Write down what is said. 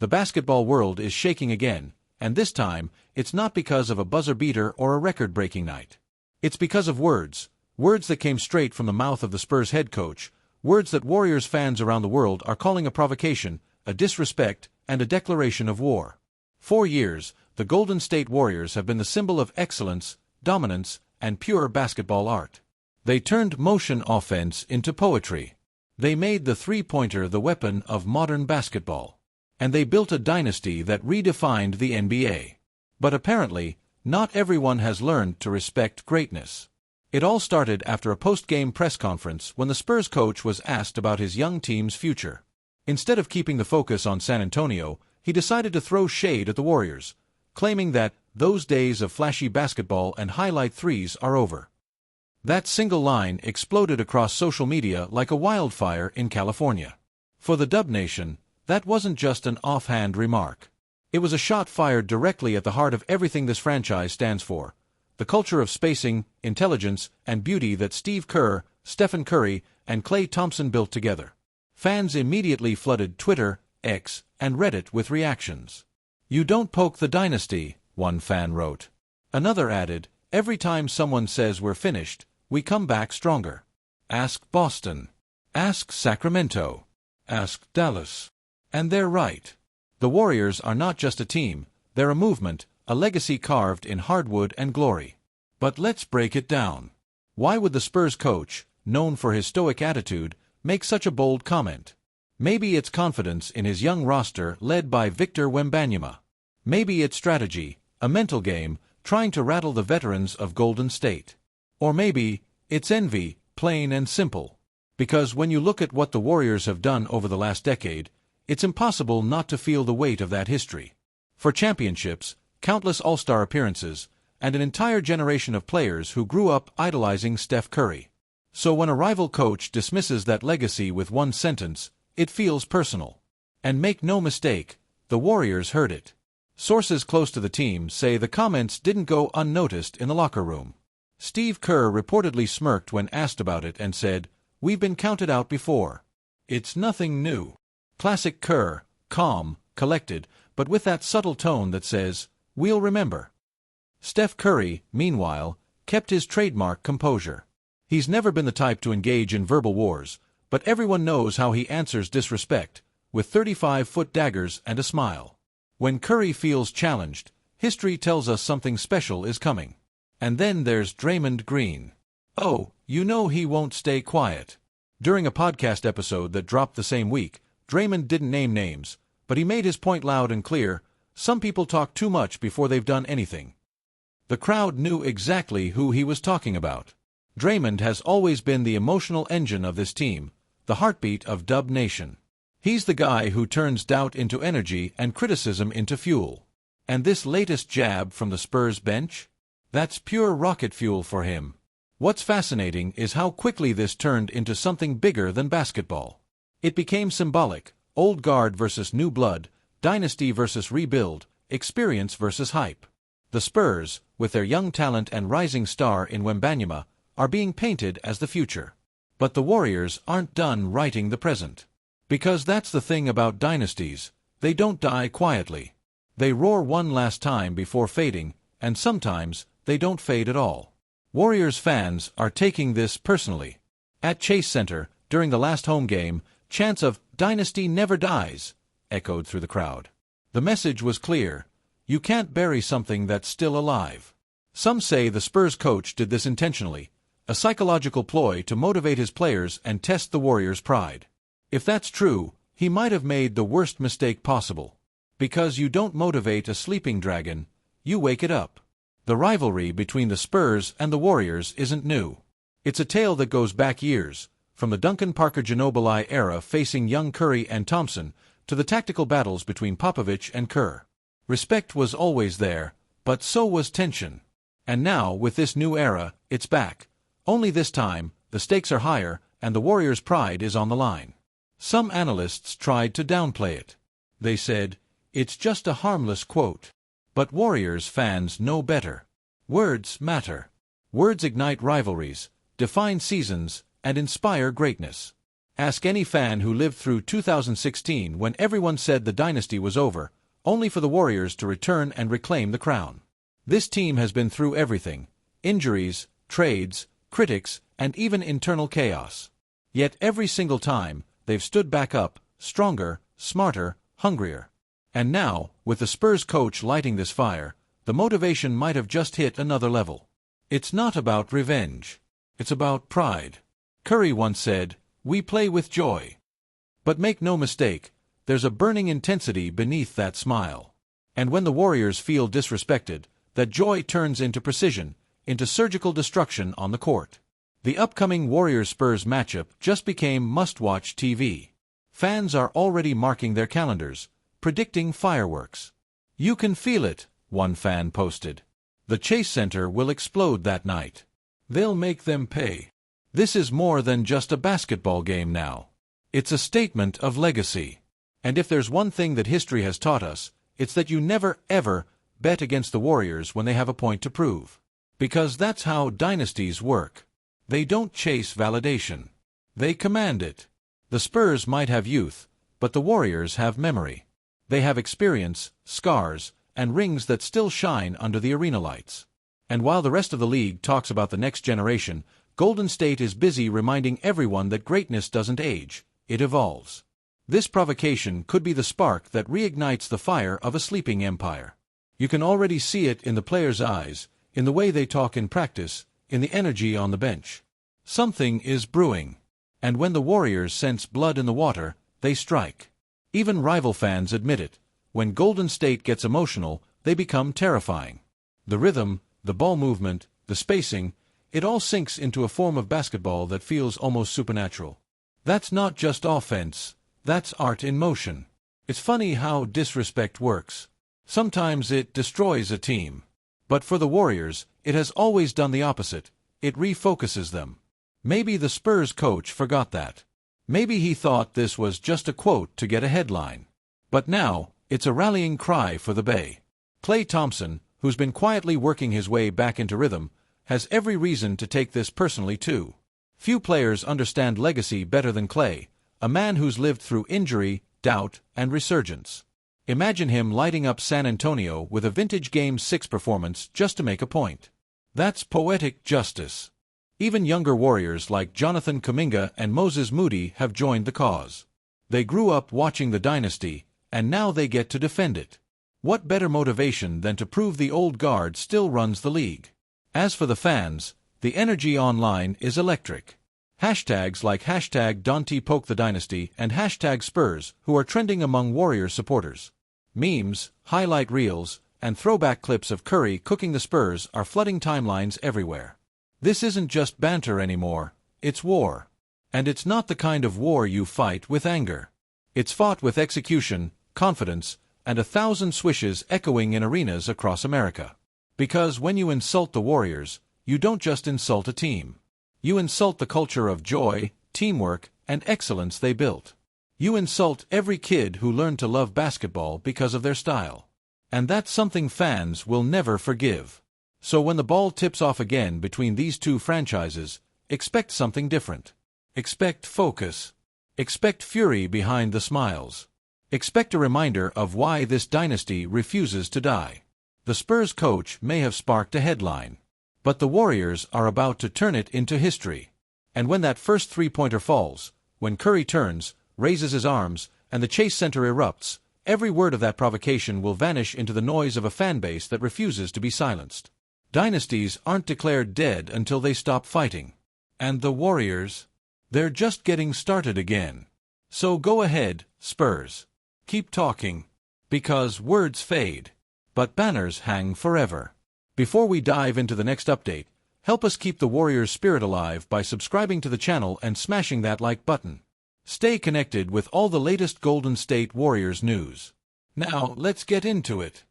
The basketball world is shaking again, and this time, it's not because of a buzzer-beater or a record-breaking night. It's because of words that came straight from the mouth of the Spurs head coach, words that Warriors fans around the world are calling a provocation, a disrespect, and a declaration of war. For years, the Golden State Warriors have been the symbol of excellence, dominance, and pure basketball art. They turned motion offense into poetry. They made the three-pointer the weapon of modern basketball. And they built a dynasty that redefined the NBA. But apparently, not everyone has learned to respect greatness. It all started after a post-game press conference when the Spurs coach was asked about his young team's future. Instead of keeping the focus on San Antonio, he decided to throw shade at the Warriors, claiming that those days of flashy basketball and highlight threes are over. That single line exploded across social media like a wildfire in California. For the Dub Nation, that wasn't just an offhand remark. It was a shot fired directly at the heart of everything this franchise stands for, the culture of spacing, intelligence, and beauty that Steve Kerr, Stephen Curry, and Klay Thompson built together. Fans immediately flooded Twitter, X, and Reddit with reactions. "You don't poke the dynasty," one fan wrote. Another added, "Every time someone says we're finished, we come back stronger. Ask Boston. Ask Sacramento. Ask Dallas." And they're right. The Warriors are not just a team, they're a movement, a legacy carved in hardwood and glory. But let's break it down. Why would the Spurs coach, known for his stoic attitude, make such a bold comment? Maybe it's confidence in his young roster led by Victor Wembanyama. Maybe it's strategy, a mental game, trying to rattle the veterans of Golden State. Or maybe it's envy, plain and simple. Because when you look at what the Warriors have done over the last decade, it's impossible not to feel the weight of that history. For championships, countless All-Star appearances, and an entire generation of players who grew up idolizing Steph Curry. So when a rival coach dismisses that legacy with one sentence, it feels personal. And make no mistake, the Warriors heard it. Sources close to the team say the comments didn't go unnoticed in the locker room. Steve Kerr reportedly smirked when asked about it and said, "We've been counted out before. It's nothing new." Classic Kerr, calm, collected, but with that subtle tone that says, "We'll remember." Steph Curry, meanwhile, kept his trademark composure. He's never been the type to engage in verbal wars, but everyone knows how he answers disrespect, with 35-foot daggers and a smile. When Curry feels challenged, history tells us something special is coming. And then there's Draymond Green. Oh, you know he won't stay quiet. During a podcast episode that dropped the same week, Draymond didn't name names, but he made his point loud and clear: some people talk too much before they've done anything. The crowd knew exactly who he was talking about. Draymond has always been the emotional engine of this team, the heartbeat of Dub Nation. He's the guy who turns doubt into energy and criticism into fuel. And this latest jab from the Spurs bench? That's pure rocket fuel for him. What's fascinating is how quickly this turned into something bigger than basketball. It became symbolic: old guard versus new blood, dynasty versus rebuild, experience versus hype. The Spurs, with their young talent and rising star in Wembanyama, are being painted as the future. But the Warriors aren't done writing the present. Because that's the thing about dynasties, they don't die quietly. They roar one last time before fading, and sometimes they don't fade at all. Warriors fans are taking this personally. At Chase Center, during the last home game, chants of "Dynasty never dies" echoed through the crowd. The message was clear: you can't bury something that's still alive. Some say the Spurs coach did this intentionally, a psychological ploy to motivate his players and test the Warriors' pride. If that's true, he might have made the worst mistake possible. Because you don't motivate a sleeping dragon, you wake it up. The rivalry between the Spurs and the Warriors isn't new. It's a tale that goes back years, from the Duncan Parker-Ginobili era facing young Curry and Thompson, to the tactical battles between Popovich and Kerr. Respect was always there, but so was tension. And now, with this new era, it's back. Only this time, the stakes are higher, and the Warriors' pride is on the line. Some analysts tried to downplay it. They said, "It's just a harmless quote." But Warriors fans know better. Words matter. Words ignite rivalries, define seasons, and inspire greatness. Ask any fan who lived through 2016 when everyone said the dynasty was over, only for the Warriors to return and reclaim the crown. This team has been through everything: injuries, trades, critics, and even internal chaos. Yet every single time, they've stood back up, stronger, smarter, hungrier. And now, with the Spurs coach lighting this fire, the motivation might have just hit another level. It's not about revenge. It's about pride. Curry once said, "We play with joy." But make no mistake, there's a burning intensity beneath that smile. And when the Warriors feel disrespected, that joy turns into precision, into surgical destruction on the court. The upcoming Warriors-Spurs matchup just became must-watch TV. Fans are already marking their calendars, predicting fireworks. "You can feel it," one fan posted. "The Chase Center will explode that night. They'll make them pay." This is more than just a basketball game now. It's a statement of legacy. And if there's one thing that history has taught us, it's that you never, ever bet against the Warriors when they have a point to prove. Because that's how dynasties work. They don't chase validation. They command it. The Spurs might have youth, but the Warriors have memory. They have experience, scars, and rings that still shine under the arena lights. And while the rest of the league talks about the next generation, Golden State is busy reminding everyone that greatness doesn't age, it evolves. This provocation could be the spark that reignites the fire of a sleeping empire. You can already see it in the players' eyes, in the way they talk in practice, in the energy on the bench. Something is brewing. And when the Warriors sense blood in the water, they strike. Even rival fans admit it. When Golden State gets emotional, they become terrifying. The rhythm, the ball movement, the spacing, it all sinks into a form of basketball that feels almost supernatural. That's not just offense, that's art in motion. It's funny how disrespect works. Sometimes it destroys a team. But for the Warriors, it has always done the opposite. It refocuses them. Maybe the Spurs coach forgot that. Maybe he thought this was just a quote to get a headline. But now, it's a rallying cry for the Bay. Klay Thompson, who's been quietly working his way back into rhythm, has every reason to take this personally too. Few players understand legacy better than Klay, a man who's lived through injury, doubt, and resurgence. Imagine him lighting up San Antonio with a vintage Game 6 performance just to make a point. That's poetic justice. Even younger Warriors like Jonathan Kuminga and Moses Moody have joined the cause. They grew up watching the dynasty, and now they get to defend it. What better motivation than to prove the old guard still runs the league? As for the fans, the energy online is electric. Hashtags like #DonTPokeTheDynasty and #Spurs, who are trending among Warrior supporters. Memes, highlight reels, and throwback clips of Curry cooking the Spurs are flooding timelines everywhere. This isn't just banter anymore, it's war. And it's not the kind of war you fight with anger. It's fought with execution, confidence, and 1,000 swishes echoing in arenas across America. Because when you insult the Warriors, you don't just insult a team. You insult the culture of joy, teamwork, and excellence they built. You insult every kid who learned to love basketball because of their style. And that's something fans will never forgive. So when the ball tips off again between these two franchises, expect something different. Expect focus. Expect fury behind the smiles. Expect a reminder of why this dynasty refuses to die. The Spurs coach may have sparked a headline, but the Warriors are about to turn it into history. And when that first three-pointer falls, when Curry turns, raises his arms, and the Chase Center erupts, every word of that provocation will vanish into the noise of a fan base that refuses to be silenced. Dynasties aren't declared dead until they stop fighting. And the Warriors? They're just getting started again. So go ahead, Spurs. Keep talking. Because words fade. But banners hang forever. Before we dive into the next update, help us keep the Warriors' spirit alive by subscribing to the channel and smashing that like button. Stay connected with all the latest Golden State Warriors news. Now, let's get into it.